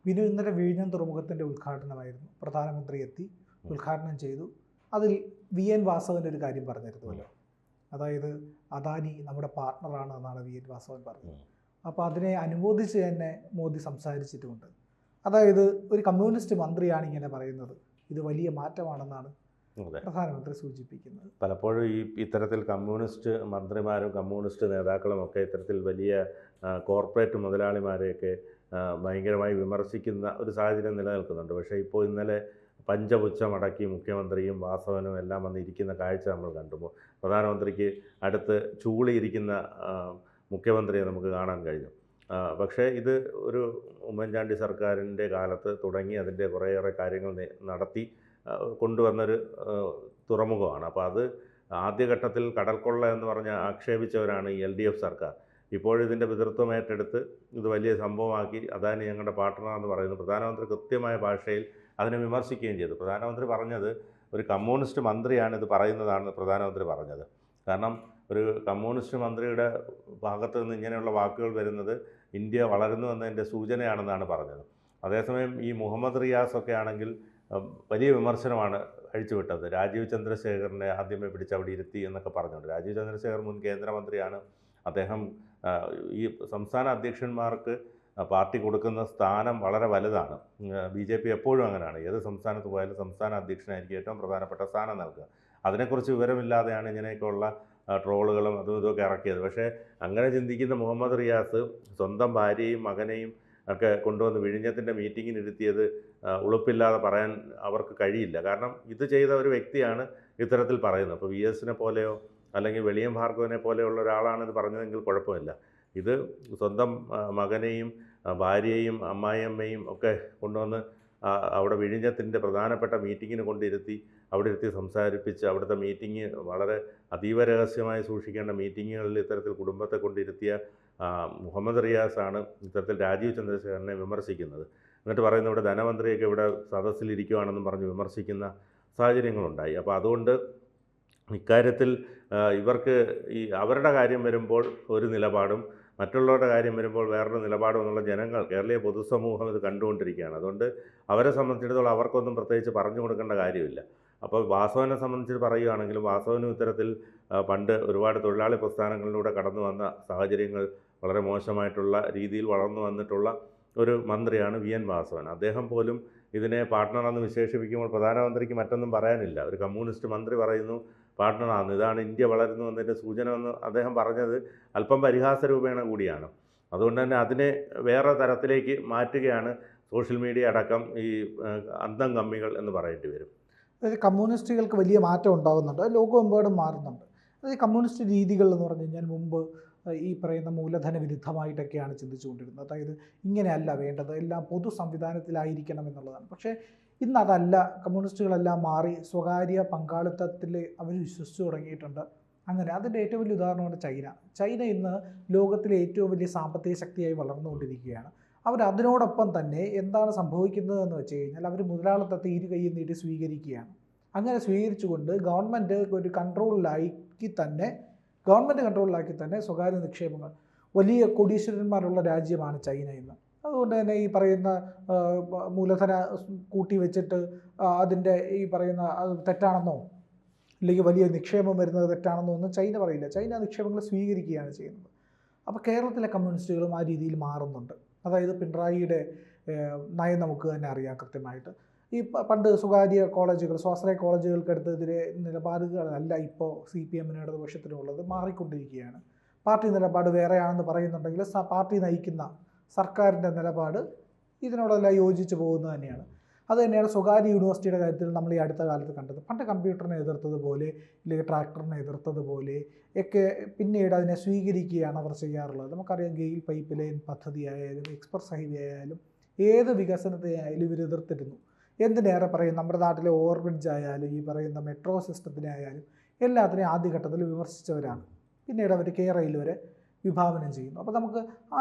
വിനു ഇന്നലെ വിഴിഞ്ഞം തുറമുഖത്തിൻ്റെ ഉദ്ഘാടനമായിരുന്നു. പ്രധാനമന്ത്രി എത്തി ഉദ്ഘാടനം ചെയ്തു. അതിൽ VN വാസവൻ ഒരു കാര്യം പറഞ്ഞിരുന്നുവല്ലോ, അതായത് അദാനി നമ്മുടെ പാർട്ണറാണ് എന്നാണ് VN വാസവൻ പറഞ്ഞത്. അപ്പോൾ അതിനെ അനുമോദിച്ച് തന്നെ മോദി സംസാരിച്ചിട്ടുമുണ്ട്. അതായത് ഒരു കമ്മ്യൂണിസ്റ്റ് മന്ത്രിയാണ് ഇങ്ങനെ പറയുന്നത്, ഇത് വലിയ മാറ്റമാണെന്നാണ് പ്രധാനമന്ത്രി സൂചിപ്പിക്കുന്നത്. പലപ്പോഴും ഇത്തരത്തിൽ കമ്മ്യൂണിസ്റ്റ് മന്ത്രിമാരും കമ്മ്യൂണിസ്റ്റ് നേതാക്കളും ഒക്കെ ഇത്തരത്തിൽ വലിയ കോർപ്പറേറ്റ് മുതലാളിമാരെയൊക്കെ ഭയങ്കരമായി വിമർശിക്കുന്ന ഒരു സാഹചര്യം നിലനിൽക്കുന്നുണ്ട്. പക്ഷേ ഇപ്പോൾ ഇന്നലെ പഞ്ചപുച്ഛമടക്കി മുഖ്യമന്ത്രിയും വാസവനും എല്ലാം വന്നിരിക്കുന്ന കാഴ്ച നമ്മൾ കണ്ടു. പ്രധാനമന്ത്രിക്ക് അടുത്ത് ചൂളിയിരിക്കുന്ന മുഖ്യമന്ത്രിയെ നമുക്ക് കാണാൻ കഴിഞ്ഞു. പക്ഷേ ഇത് ഒരു ഉമ്മൻചാണ്ടി സർക്കാരിൻ്റെ കാലത്ത് തുടങ്ങി അതിൻ്റെ കുറേയേറെ കാര്യങ്ങൾ നടത്തി കൊണ്ടുവന്നൊരു തുറമുഖമാണ്. അപ്പോൾ അത് ആദ്യഘട്ടത്തിൽ കടൽക്കൊള്ള എന്ന് പറഞ്ഞ് ആക്ഷേപിച്ചവരാണ് ഈ LDF സർക്കാർ. ഇപ്പോഴിതിൻ്റെ പിതൃത്വം ഏറ്റെടുത്ത് ഇത് വലിയ സംഭവമാക്കി അദാനി ഞങ്ങളുടെ പാർട്ട്ണറാണെന്ന് പറയുന്നു. പ്രധാനമന്ത്രി കൃത്യമായ ഭാഷയിൽ അതിനെ വിമർശിക്കുകയും ചെയ്തു. പ്രധാനമന്ത്രി പറഞ്ഞത് ഒരു കമ്മ്യൂണിസ്റ്റ് മന്ത്രിയാണ് ഇത് പറയുന്നതാണ് പ്രധാനമന്ത്രി പറഞ്ഞത്. കാരണം ഒരു കമ്മ്യൂണിസ്റ്റ് മന്ത്രിയുടെ ഭാഗത്തു നിന്ന് ഇങ്ങനെയുള്ള വാക്കുകൾ വരുന്നത് ഇന്ത്യ വളരുന്നു എന്നതിൻ്റെ സൂചനയാണെന്നാണ് പറഞ്ഞത്. അതേസമയം ഈ മുഹമ്മദ് റിയാസ് ഒക്കെ ആണെങ്കിൽ വലിയ വിമർശനമാണ് അഴിച്ചുവിട്ടത്. രാജീവ് ചന്ദ്രശേഖറിനെ ആദ്യമേ പിടിച്ച് അവിടെ ഇരുത്തി എന്നൊക്കെ പറഞ്ഞുകൊണ്ട്. രാജീവ് ചന്ദ്രശേഖർ മുൻ കേന്ദ്രമന്ത്രിയാണ്. അദ്ദേഹം ഈ സംസ്ഥാന അധ്യക്ഷന്മാർക്ക് പാർട്ടി കൊടുക്കുന്ന സ്ഥാനം വളരെ വലുതാണ്. BJP എപ്പോഴും അങ്ങനെയാണ്. ഏത് സംസ്ഥാനത്ത് പോയാലും സംസ്ഥാന അധ്യക്ഷനായിരിക്കും ഏറ്റവും പ്രധാനപ്പെട്ട സ്ഥാനം നൽകുക. അതിനെക്കുറിച്ച് വിവരമില്ലാതെയാണ് ഇങ്ങനെയൊക്കെയുള്ള ട്രോളുകളും അതും ഇതൊക്കെ ഇറക്കിയത്. പക്ഷേ അങ്ങനെ ചിന്തിക്കുന്ന മുഹമ്മദ് റിയാസ് സ്വന്തം ഭാര്യയും മകനെയും ഒക്കെ കൊണ്ടുവന്ന് വിഴിഞ്ഞത്തിൻ്റെ മീറ്റിങ്ങിനിരുത്തിയത് ഉളുപ്പില്ലാതെ പറയാൻ അവർക്ക് കഴിയില്ല. കാരണം ഇത് ചെയ്ത ഒരു വ്യക്തിയാണ് ഇത്തരത്തിൽ പറയുന്നത്. അപ്പോൾ VSനെ പോലെയോ അല്ലെങ്കിൽ വെളിയം ഭാർഗവനെ പോലെയുള്ള ഒരാളാണ് ഇത് പറഞ്ഞതെങ്കിൽ കുഴപ്പമില്ല. ഇത് സ്വന്തം മകനെയും ഭാര്യയെയും അമ്മായിയമ്മയും ഒക്കെ കൊണ്ടുവന്ന് അവിടെ വിഴിഞ്ഞത്തിൻ്റെ പ്രധാനപ്പെട്ട മീറ്റിങ്ങിന് കൊണ്ടിരുത്തി അവിടെ ഇരുത്തി സംസാരിപ്പിച്ച് അവിടുത്തെ മീറ്റിംഗ് വളരെ അതീവ രഹസ്യമായി സൂക്ഷിക്കേണ്ട മീറ്റിങ്ങുകളിൽ ഇത്തരത്തിൽ കുടുംബത്തെ കൊണ്ടിരുത്തിയ മുഹമ്മദ് റിയാസാണ് ഇത്തരത്തിൽ രാജീവ് ചന്ദ്രശേഖരനെ വിമർശിക്കുന്നത്. എന്നിട്ട് പറയുന്നത് ഇവിടെ ധനമന്ത്രിയൊക്കെ ഇവിടെ സദസ്സിലിരിക്കുകയാണെന്നും പറഞ്ഞ് വിമർശിക്കുന്ന സാഹചര്യങ്ങളുണ്ടായി. അപ്പോൾ അതുകൊണ്ട് ഇക്കാര്യത്തിൽ ഇവർക്ക് ഈ അവരുടെ കാര്യം വരുമ്പോൾ ഒരു നിലപാടും മറ്റുള്ളവരുടെ കാര്യം വരുമ്പോൾ വേറൊരു നിലപാടും എന്നുള്ള ജനങ്ങൾ, കേരളീയ പൊതുസമൂഹം ഇത് കണ്ടുകൊണ്ടിരിക്കുകയാണ്. അതുകൊണ്ട് അവരെ സംബന്ധിച്ചിടത്തോളം അവർക്കൊന്നും പ്രത്യേകിച്ച് പറഞ്ഞു കൊടുക്കേണ്ട കാര്യമില്ല. അപ്പോൾ വാസവനെ സംബന്ധിച്ച് പറയുകയാണെങ്കിലും വാസവനും ഇത്തരത്തിൽ പണ്ട് ഒരുപാട് തൊഴിലാളി പ്രസ്ഥാനങ്ങളിലൂടെ കടന്നു വന്ന സാഹചര്യങ്ങൾ വളരെ മോശമായിട്ടുള്ള രീതിയിൽ വളർന്നു വന്നിട്ടുള്ള ഒരു മന്ത്രിയാണ് VN വാസവൻ. അദ്ദേഹം പോലും ഇതിനെ പാർട്ട്ണറാണെന്ന് വിശേഷിപ്പിക്കുമ്പോൾ പ്രധാനമന്ത്രിക്ക് മറ്റൊന്നും പറയാനില്ല. ഒരു കമ്മ്യൂണിസ്റ്റ് മന്ത്രി പറയുന്നു പാർട്ട്ണറാണ്, ഇതാണ് ഇന്ത്യ വളരുന്നു എന്നതിൻ്റെ സൂചന എന്ന് അദ്ദേഹം പറഞ്ഞത് അല്പം പരിഹാസ രൂപേണ കൂടിയാണ്. അതുകൊണ്ട് തന്നെ അതിനെ വേറെ തരത്തിലേക്ക് മാറ്റുകയാണ് സോഷ്യൽ മീഡിയ അടക്കം ഈ അന്തം കമ്മികൾ എന്ന് പറയേണ്ടി വരും. അതായത് കമ്മ്യൂണിസ്റ്റുകൾക്ക് വലിയ മാറ്റം ഉണ്ടാകുന്നുണ്ട്, ലോകമെമ്പാടും മാറുന്നുണ്ട്. അതായത് കമ്മ്യൂണിസ്റ്റ് രീതികൾ എന്ന് പറഞ്ഞു കഴിഞ്ഞാൽ മുമ്പ് ഈ പറയുന്ന മൂലധന വിരുദ്ധമായിട്ടൊക്കെയാണ് ചിന്തിച്ചുകൊണ്ടിരുന്നത്. അതായത് ഇങ്ങനെയല്ല വേണ്ടത്, എല്ലാം പൊതു സംവിധാനത്തിലായിരിക്കണം എന്നുള്ളതാണ്. പക്ഷേ ഇന്ന് അതല്ല, കമ്മ്യൂണിസ്റ്റുകളെല്ലാം മാറി സ്വകാര്യ പങ്കാളിത്തത്തിൽ അവർ വിശ്വസിച്ചു തുടങ്ങിയിട്ടുണ്ട്. അങ്ങനെ അതിൻ്റെ ഏറ്റവും വലിയ ഉദാഹരണമാണ് ചൈന ഇന്ന് ലോകത്തിലെ ഏറ്റവും വലിയ സാമ്പത്തിക ശക്തിയായി വളർന്നുകൊണ്ടിരിക്കുകയാണ്. അതിനോടൊപ്പം തന്നെ എന്താണ് സംഭവിക്കുന്നതെന്ന് വെച്ച് കഴിഞ്ഞാൽ അവർ മുതലാളിത്തത്തെ ഇരു കൈയും നീട്ടി സ്വീകരിക്കുകയാണ്. അങ്ങനെ സ്വീകരിച്ചുകൊണ്ട് ഗവൺമെൻറ് കൺട്രോളിലാക്കി തന്നെ സ്വകാര്യ നിക്ഷേപങ്ങൾ, വലിയ കോടീശ്വരന്മാരുള്ള രാജ്യമാണ് ചൈന ഇന്ന്. അതുകൊണ്ട് തന്നെ ഈ പറയുന്ന മൂലധന കൂട്ടി വെച്ചിട്ട് അതിൻ്റെ ഈ പറയുന്ന തെറ്റാണെന്നോ അല്ലെങ്കിൽ വലിയ നിക്ഷേപം വരുന്നത് തെറ്റാണെന്നോ ഒന്നും ചൈന പറയില്ല. ചൈന നിക്ഷേപങ്ങൾ സ്വീകരിക്കുകയാണ് ചെയ്യുന്നത്. അപ്പോൾ കേരളത്തിലെ കമ്മ്യൂണിസ്റ്റുകളും ആ രീതിയിൽ മാറുന്നുണ്ട്. അതായത് പിണറായിയുടെ നയം നമുക്ക് തന്നെ അറിയാം കൃത്യമായിട്ട്. ഈ പണ്ട് സ്വകാര്യ കോളേജുകൾ, സ്വാശ്രയ കോളേജുകൾക്കെടുത്തതിരെ നിലപാടുകളല്ല ഇപ്പോൾ CPM-ന് ഇടതുപക്ഷത്തിനുള്ളത്, മാറിക്കൊണ്ടിരിക്കുകയാണ്. പാർട്ടി നിലപാട് വേറെയാണെന്ന് പറയുന്നുണ്ടെങ്കിൽ പാർട്ടി നയിക്കുന്ന സർക്കാരിൻ്റെ നിലപാട് ഇതിനോടെല്ലാം യോജിച്ച് പോകുന്നത് തന്നെയാണ്. അതുതന്നെയാണ് സ്വകാര്യ യൂണിവേഴ്സിറ്റിയുടെ കാര്യത്തിൽ നമ്മൾ ഈ അടുത്ത കാലത്ത് കണ്ടത്. പണ്ട് കമ്പ്യൂട്ടറിനെ എതിർത്തതുപോലെ അല്ലെങ്കിൽ ട്രാക്ടറിനെ എതിർത്തതുപോലെ ഒക്കെ പിന്നീട് അതിനെ സ്വീകരിക്കുകയാണ് അവർ ചെയ്യാറുള്ളത്. നമുക്കറിയാം ഗെയിൽ പൈപ്പ് ലൈൻ പദ്ധതി ആയാലും എക്സ്പ്രസ് ഹൈവേ ആയാലും ഏത് വികസനത്തെ ആയാലും ഇവർ എതിർത്തിരുന്നു. എന്തിനേറെ പറയും, നമ്മുടെ നാട്ടിലെ ഓവർബ്രിഡ്ജ് ആയാലും ഈ പറയുന്ന മെട്രോ സിസ്റ്റത്തിനെ ആയാലും എല്ലാത്തിനെയും ആദ്യഘട്ടത്തിൽ വിമർശിച്ചവരാണ്. പിന്നീട് അവർ കേരളയിൽ വരെ വിഭാവനം ചെയ്യുന്നു. അപ്പോൾ നമുക്ക്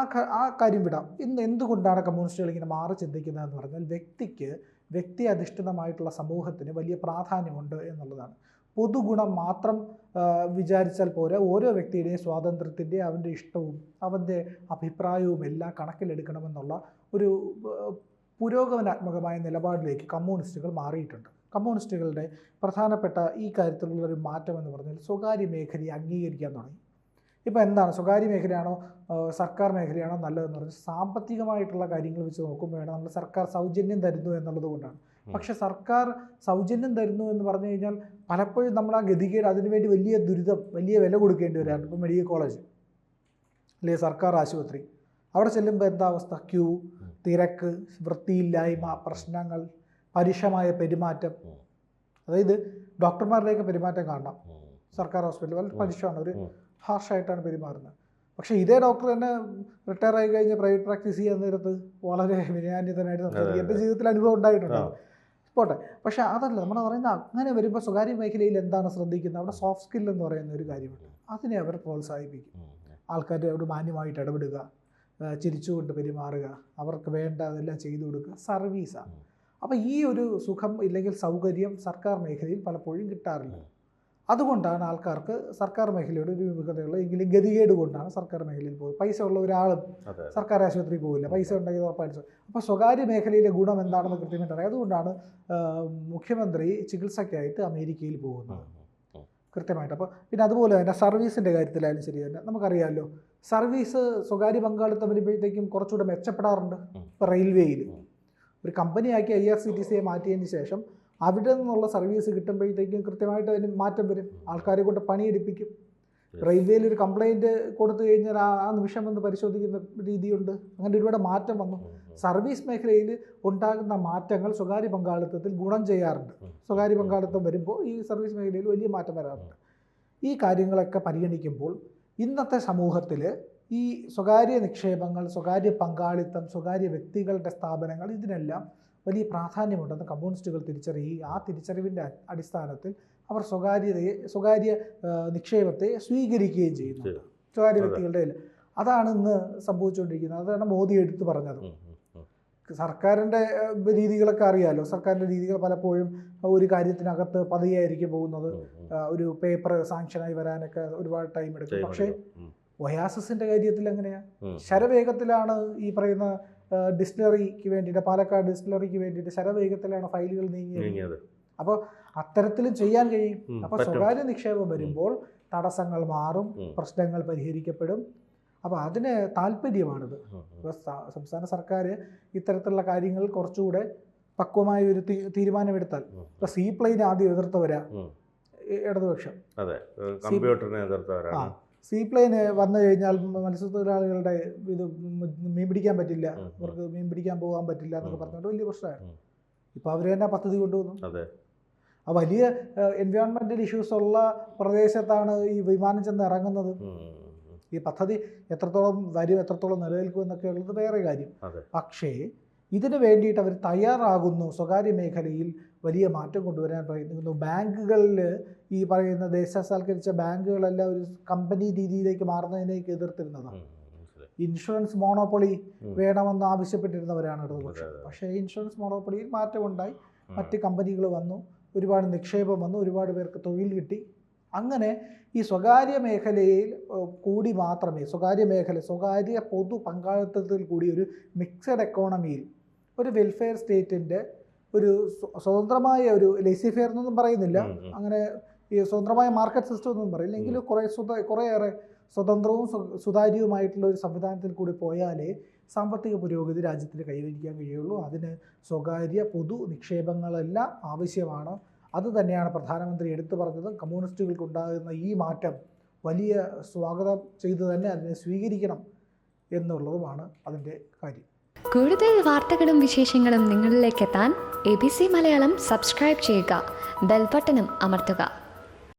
ആ കാര്യം വിടാം. ഇന്ന് എന്തുകൊണ്ടാണ് കമ്മ്യൂണിസ്റ്റുകൾ ഇങ്ങനെ മാറി ചിന്തിക്കുന്നതെന്ന് പറഞ്ഞാൽ വ്യക്തി അധിഷ്ഠിതമായിട്ടുള്ള സമൂഹത്തിന് വലിയ പ്രാധാന്യമുണ്ട് എന്നുള്ളതാണ്. പൊതുഗുണം മാത്രം വിചാരിച്ചാൽ പോരാ, ഓരോ വ്യക്തിയുടെയും സ്വാതന്ത്ര്യത്തിൻ്റെ, അവൻ്റെ ഇഷ്ടവും അവൻ്റെ അഭിപ്രായവും എല്ലാം കണക്കിലെടുക്കണമെന്നുള്ള ഒരു പുരോഗമനാത്മകമായ നിലപാടിലേക്ക് കമ്മ്യൂണിസ്റ്റുകൾ മാറിയിട്ടുണ്ട്. കമ്മ്യൂണിസ്റ്റുകളുടെ പ്രധാനപ്പെട്ട ഈ കാര്യത്തിലുള്ളൊരു മാറ്റം എന്ന് പറഞ്ഞാൽ സ്വകാര്യ മേഖലയെ അംഗീകരിക്കാൻ തുടങ്ങി. ഇപ്പോൾ എന്താണ് സ്വകാര്യ മേഖലയാണോ സർക്കാർ മേഖലയാണോ നല്ലതെന്ന് പറഞ്ഞാൽ സാമ്പത്തികമായിട്ടുള്ള കാര്യങ്ങൾ വെച്ച് നോക്കുമ്പോഴാണ് നമ്മൾ സർക്കാർ സൗജന്യം തരുന്നു എന്നുള്ളത് കൊണ്ടാണ്. പക്ഷേ സർക്കാർ സൗജന്യം തരുന്നു എന്ന് പറഞ്ഞു കഴിഞ്ഞാൽ പലപ്പോഴും നമ്മൾ ആ ഗതികേട് അതിനുവേണ്ടി വലിയ ദുരിതം, വലിയ വില കൊടുക്കേണ്ടി വരാറുണ്ട്. ഇപ്പോൾ മെഡിക്കൽ കോളേജ് അല്ലെങ്കിൽ സർക്കാർ ആശുപത്രി, അവിടെ ചെല്ലുമ്പോൾ എന്താ അവസ്ഥ? ക്യൂ, തിരക്ക്, വൃത്തിയില്ലായ്മ, പ്രശ്നങ്ങൾ, പരുഷമായ പെരുമാറ്റം. അതായത് ഡോക്ടർമാരുടെയൊക്കെ പെരുമാറ്റം കാണണം. സർക്കാർ ഹോസ്പിറ്റലിൽ വളരെ പരുഷമാണ്, ഒരു ഹാർഷായിട്ടാണ് പെരുമാറുന്നത്. പക്ഷേ ഇതേ ഡോക്ടർ തന്നെ റിട്ടയർ ആയി കഴിഞ്ഞ് പ്രൈവറ്റ് പ്രാക്ടീസ് ചെയ്യാൻ നേരത്ത് വളരെ വിനയാന്വിതനായിട്ട് സംസാരിക്കും. എൻ്റെ ജീവിതത്തിൽ അനുഭവം ഉണ്ടായിട്ടുണ്ടാവും. പോട്ടെ. പക്ഷേ അതല്ല നമ്മൾ പറയുന്നത്. അങ്ങനെ വരുമ്പോൾ സ്വകാര്യ മേഖലയിൽ എന്താണ് ശ്രദ്ധിക്കുന്നത്? അവിടെ സോഫ്റ്റ് സ്കിൽ എന്ന് പറയുന്ന ഒരു കാര്യമുണ്ട്. അതിനെ അവർ പ്രോത്സാഹിപ്പിക്കും. ആൾക്കാരോട് മാന്യമായിട്ട് ഇടപെടുക, ചിരിച്ചുകൊണ്ട് പെരുമാറുക, അവർക്ക് വേണ്ട അതെല്ലാം ചെയ്തു കൊടുക്കുക, സർവീസാണ്. അപ്പോൾ ഈ ഒരു സുഖം ഇല്ലെങ്കിൽ സൗകര്യം സർക്കാർ മേഖലയിൽ പലപ്പോഴും കിട്ടാറില്ല. അതുകൊണ്ടാണ് ആൾക്കാർക്ക് സർക്കാർ മേഖലയോട് ഒരു വിമുഖതയുള്ള എങ്കിലും ഗതികേട് കൊണ്ടാണ് സർക്കാർ മേഖലയിൽ പോകുന്നത്. പൈസ ഉള്ള ഒരാളും സർക്കാർ ആശുപത്രിയിൽ പോകില്ല, പൈസ ഉണ്ടെങ്കിൽ ഉറപ്പായിട്ട്. അപ്പോൾ സ്വകാര്യ മേഖലയിലെ ഗുണം എന്താണെന്ന് കൃത്യമായിട്ട് അറിയാം. അതുകൊണ്ടാണ് മുഖ്യമന്ത്രി ചികിത്സയ്ക്കായിട്ട് അമേരിക്കയിൽ പോകുന്നത് കൃത്യമായിട്ട്. അപ്പോൾ പിന്നെ അതുപോലെ തന്നെ സർവീസിൻ്റെ കാര്യത്തിലായാലും ശരി തന്നെ നമുക്കറിയാമല്ലോ, സർവീസ് സ്വകാര്യ പങ്കാളിത്തം വരുമ്പോഴത്തേക്കും കുറച്ചുകൂടെ മെച്ചപ്പെടാറുണ്ട്. ഇപ്പോൾ റെയിൽവേയിൽ ഒരു കമ്പനിയാക്കി IRCTCയെ മാറ്റിയതിന് ശേഷം അവിടെ നിന്നുള്ള സർവീസ് കിട്ടുമ്പോഴത്തേക്കും കൃത്യമായിട്ട് അതിന് മാറ്റം വരും. ആൾക്കാരെ കൊണ്ട് പണിയെടുപ്പിക്കും. റെയിൽവേയിൽ ഒരു കംപ്ലയിൻറ്റ് കൊടുത്തു കഴിഞ്ഞാൽ ആ നിമിഷം വന്ന് പരിശോധിക്കുന്ന രീതിയുണ്ട്. അങ്ങനെ ഒരുപാട് മാറ്റം വന്നു. സർവീസ് മേഖലയിൽ ഉണ്ടാകുന്ന മാറ്റങ്ങൾ സ്വകാര്യ പങ്കാളിത്തത്തിൽ ഗുണം ചെയ്യാറുണ്ട്. സ്വകാര്യ പങ്കാളിത്തം വരുമ്പോൾ ഈ സർവീസ് മേഖലയിൽ വലിയ മാറ്റം വരാറുണ്ട്. ഈ കാര്യങ്ങളൊക്കെ പരിഗണിക്കുമ്പോൾ ഇന്നത്തെ സമൂഹത്തിൽ ഈ സ്വകാര്യ നിക്ഷേപങ്ങൾ, സ്വകാര്യ പങ്കാളിത്തം, സ്വകാര്യ വ്യക്തികളുടെ സ്ഥാപനങ്ങൾ, ഇതിനെല്ലാം വലിയ പ്രാധാന്യമുണ്ടെന്ന് കമ്മ്യൂണിസ്റ്റുകൾ തിരിച്ചറിയുകയും ആ തിരിച്ചറിവിൻ്റെ അടിസ്ഥാനത്തിൽ അവർ സ്വകാര്യ നിക്ഷേപത്തെ സ്വീകരിക്കുകയും ചെയ്യുന്നുണ്ട് സ്വകാര്യ വ്യക്തികളുടെ. അതാണ് ഇന്ന് സംഭവിച്ചുകൊണ്ടിരിക്കുന്നത്. അതാണ് മോദി എടുത്തു പറഞ്ഞത്. സർക്കാരിൻ്റെ രീതികളൊക്കെ അറിയാമല്ലോ. സർക്കാരിൻ്റെ രീതികൾ പലപ്പോഴും ഒരു കാര്യത്തിനകത്ത് പതിയായിരിക്കും പോകുന്നത്. ഒരു പേപ്പർ സാങ്ഷനായി വരാനൊക്കെ ഒരുപാട് ടൈം എടുക്കും. പക്ഷേ ഒയാസിസിൻ്റെ കാര്യത്തിൽ എങ്ങനെയാണ്? ശരവേഗത്തിലാണ് ഈ പറയുന്ന ഡിസ്റ്റിലറിക്ക് വേണ്ടിയിട്ട്, പാലക്കാട് ഡിസ്റ്റിലറിക്ക് വേണ്ടിയിട്ട് ശരവേഗത്തിലാണ് ഫയലുകൾ നീങ്ങിയത്. അപ്പോൾ അത്തരത്തിലും ചെയ്യാൻ കഴിയും. അപ്പോൾ സ്വകാര്യ നിക്ഷേപം വരുമ്പോൾ തടസ്സങ്ങൾ മാറും, പ്രശ്നങ്ങൾ പരിഹരിക്കപ്പെടും. അപ്പോൾ അതിന് താല്പര്യമാണിത്. ഇപ്പോൾ സംസ്ഥാന സർക്കാർ ഇത്തരത്തിലുള്ള കാര്യങ്ങൾ കുറച്ചുകൂടെ പക്വമായ ഒരു തീരുമാനമെടുത്താൽ, ഇപ്പോൾ സീ പ്ലെയിൻ ആദ്യം എതിർത്തവരാ ഇടതുപക്ഷം. സീ പ്ലെയിന് വന്നു കഴിഞ്ഞാൽ മത്സ്യത്തൊഴിലാളികളുടെ ഇത് മീൻ പിടിക്കാൻ പറ്റില്ല, അവർക്ക് മീൻ പിടിക്കാൻ പോകാൻ പറ്റില്ല എന്നൊക്കെ പറഞ്ഞുകൊണ്ട് വലിയ പ്രശ്നമായിരുന്നു. ഇപ്പോൾ അവർ തന്നെ പദ്ധതി കൊണ്ടുവന്നു. ആ വലിയ എൻവയോൺമെൻറ്റൽ ഇഷ്യൂസ് ഉള്ള പ്രദേശത്താണ് ഈ വിമാനം ചെന്ന് ഇറങ്ങുന്നത്. ഈ പദ്ധതി എത്രത്തോളം വരും, എത്രത്തോളം നിലനിൽക്കും എന്നൊക്കെ ഉള്ളത് വേറെ കാര്യം. പക്ഷേ ഇതിനു വേണ്ടിയിട്ട് അവർ തയ്യാറാകുന്നു. സ്വകാര്യ മേഖലയിൽ വലിയ മാറ്റം കൊണ്ടുവരാൻ പ്രയത്നിക്കുന്നു. ബാങ്കുകളിൽ ഈ പറയുന്ന ദേശസാൽക്കരിച്ച ബാങ്കുകളെല്ലാം ഒരു കമ്പനി രീതിയിലേക്ക് മാറുന്നതിനേക്ക് എതിർത്തിരുന്നതാണ്. ഇൻഷുറൻസ് മോണോപ്പൊളി വേണമെന്ന് ആവശ്യപ്പെട്ടിരുന്നവരാണ് ഇടതുപക്ഷം. പക്ഷേ ഇൻഷുറൻസ് മോണോപ്പൊളിയിൽ മാറ്റമുണ്ടായി, മറ്റ് കമ്പനികൾ വന്നു, ഒരുപാട് നിക്ഷേപം വന്നു, ഒരുപാട് പേർക്ക് തൊഴിൽ കിട്ടി. അങ്ങനെ ഈ സ്വകാര്യ മേഖലയിൽ കൂടി മാത്രമേ സ്വകാര്യ പൊതു പങ്കാളിത്തത്തിൽ കൂടി ഒരു മിക്സഡ് എക്കോണമിയിൽ ഒരു വെൽഫെയർ സ്റ്റേറ്റിൻ്റെ ഒരു സ്വതന്ത്രമായ ഒരു ലേസി ഫെയർ എന്നൊന്നും പറയുന്നില്ല, അങ്ങനെ ഈ സ്വതന്ത്രമായ മാർക്കറ്റ് സിസ്റ്റം ഒന്നും പറയില്ല, എങ്കിലും കുറേയേറെ സ്വതന്ത്രവും സുതാര്യവുമായിട്ടുള്ള ഒരു സംവിധാനത്തിൽ കൂടി പോയാലേ സാമ്പത്തിക പുരോഗതി രാജ്യത്തിന് കൈവരിക്കാൻ കഴിയുള്ളൂ. അതിന് സ്വകാര്യ പൊതു നിക്ഷേപങ്ങളെല്ലാം ആവശ്യമാണ്. അത് തന്നെയാണ് പ്രധാനമന്ത്രി എടുത്തു പറഞ്ഞത്. കമ്മ്യൂണിസ്റ്റുകൾക്കുണ്ടാകുന്ന ഈ മാറ്റം വലിയ സ്വാഗതം ചെയ്തു തന്നെ അതിനെ സ്വീകരിക്കണം എന്നുള്ളതുമാണ് അതിൻ്റെ കാര്യം. കൂടുതൽ വാർത്തകളും വിശേഷങ്ങളും നിങ്ങളിലേക്ക് എത്താൻ ABC മലയാളം സബ്സ്ക്രൈബ് ചെയ്യുക, ബെൽ ബട്ടണും അമർത്തുക.